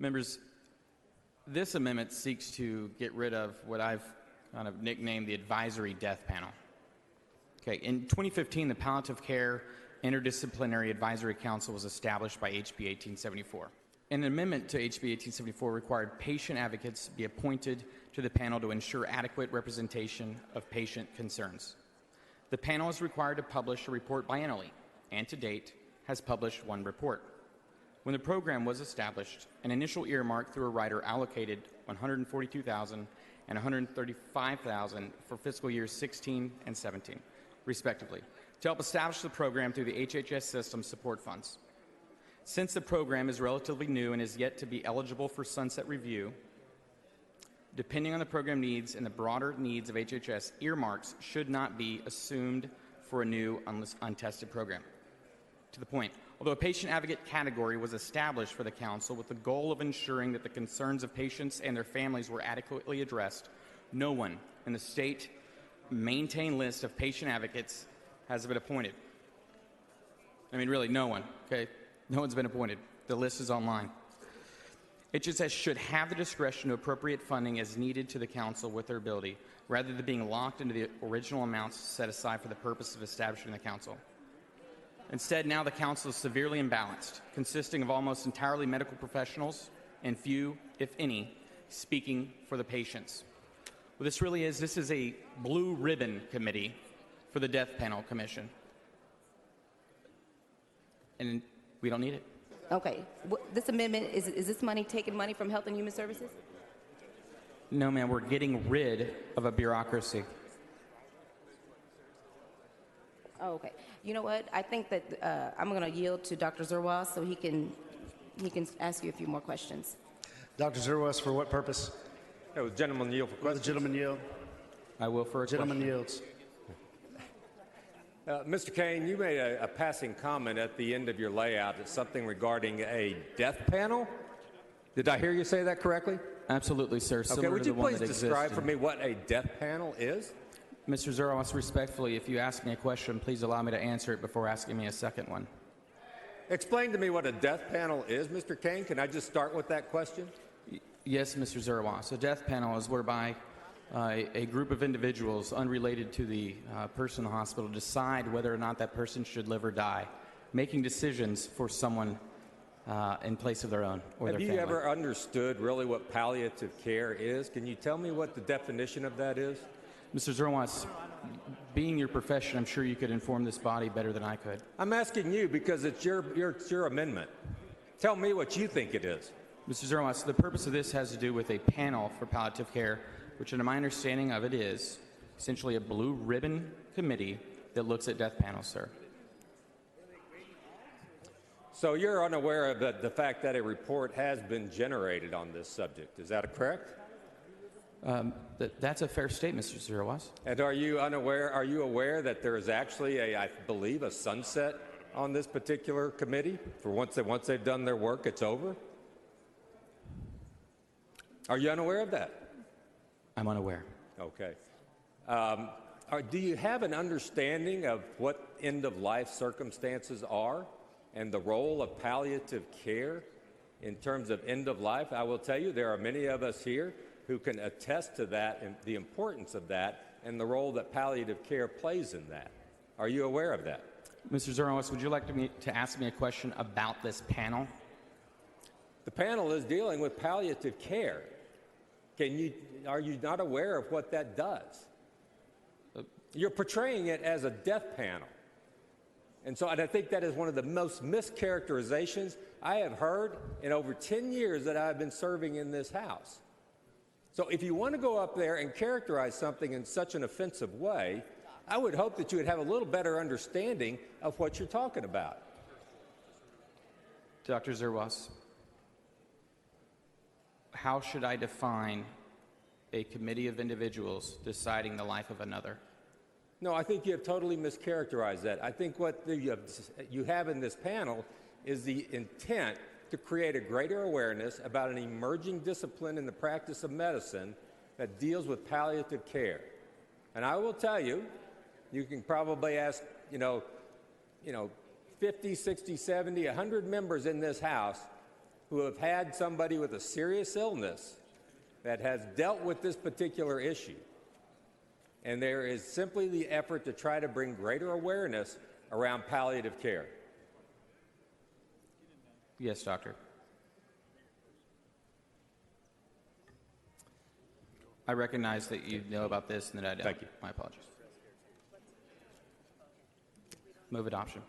Members, this amendment seeks to get rid of what I've kind of nicknamed the advisory death panel. Okay, in 2015, the Palliative Care Interdisciplinary Advisory Council was established by HB 1874. An amendment to HB 1874 required patient advocates be appointed to the panel to ensure adequate representation of patient concerns. The panel is required to publish a report biennially, and to date has published one report. When the program was established, an initial earmark through a rider allocated $142,000 and $135,000 for fiscal years 16 and 17, respectively, to help establish the program through the HHS system support funds. Since the program is relatively new and is yet to be eligible for sunset review, depending on the program needs and the broader needs of HHS, earmarks should not be assumed for a new untested program. To the point, although a patient advocate category was established for the Council with the goal of ensuring that the concerns of patients and their families were adequately addressed, no one in the state maintained list of patient advocates has been appointed. I mean, really, no one, okay? No one's been appointed. The list is online. HHS should have the discretion to appropriate funding as needed to the Council with their ability, rather than being locked into the original amounts set aside for the purpose of establishing the Council. Instead, now the Council is severely imbalanced, consisting of almost entirely medical professionals and few, if any, speaking for the patients. What this really is, this is a blue ribbon committee for the Death Panel Commission. And we don't need it. Okay. This amendment, is this money taking money from Health and Human Services? No, ma'am. We're getting rid of a bureaucracy. Oh, okay. You know what? I think that I'm going to yield to Dr. Zerwas so he can ask you a few more questions. Dr. Zerwas, for what purpose? The gentleman yield for questions. The gentleman yield. I will for a gentleman question. Yields. Mr. Cain, you made a passing comment at the end of your layout. It's something regarding a death panel. Did I hear you say that correctly? Absolutely, sir. Okay, would you please describe for me what a death panel is? Mr. Zerwas, respectfully, if you ask me a question, please allow me to answer it before asking me a second one. Explain to me what a death panel is, Mr. Cain. Can I just start with that question? Yes, Mr. Zerwas. A death panel is whereby a group of individuals unrelated to the person in the hospital decide whether or not that person should live or die, making decisions for someone in place of their own or their family. Have you ever understood really what palliative care is? Can you tell me what the definition of that is? Mr. Zerwas, being your profession, I'm sure you could inform this body better than I could. I'm asking you because it's your amendment. Tell me what you think it is. Mr. Zerwas, the purpose of this has to do with a panel for palliative care, which in my understanding of it is essentially a blue ribbon committee that looks at death panels, sir. So you're unaware of the fact that a report has been generated on this subject. Is that correct? That's a fair statement, Mr. Zerwas. And are you aware that there is actually I believe, a sunset on this particular committee? For once they've done their work, it's over? Are you unaware of that? I'm unaware. Okay. Do you have an understanding of what end-of-life circumstances are and the role of palliative care in terms of end-of-life? I will tell you there are many of us here who can attest to that and the importance of that and the role that palliative care plays in that. Are you aware of that? Mr. Zerwas, would you like to ask me a question about this panel? The panel is dealing with palliative care. Are you not aware of what that does? You're portraying it as a death panel. And I think that is one of the most mischaracterizations I have heard in over 10 years that I've been serving in this House. So if you want to go up there and characterize something in such an offensive way, I would hope that you would have a little better understanding of what you're talking about. Dr. Zerwas, how should I define a committee of individuals deciding the life of another? No, I think you have totally mischaracterized that. I think what you have in this panel is the intent to create a greater awareness about an emerging discipline in the practice of medicine that deals with palliative care. And I will tell you, you can probably ask, 50, 60, 70, 100 members in this House who have had somebody with a serious illness that has dealt with this particular issue. And there is simply the effort to try to bring greater awareness around palliative care. Yes, Doctor. I recognize that you know about this and that I don't. Thank you. My apologies. Move adoption.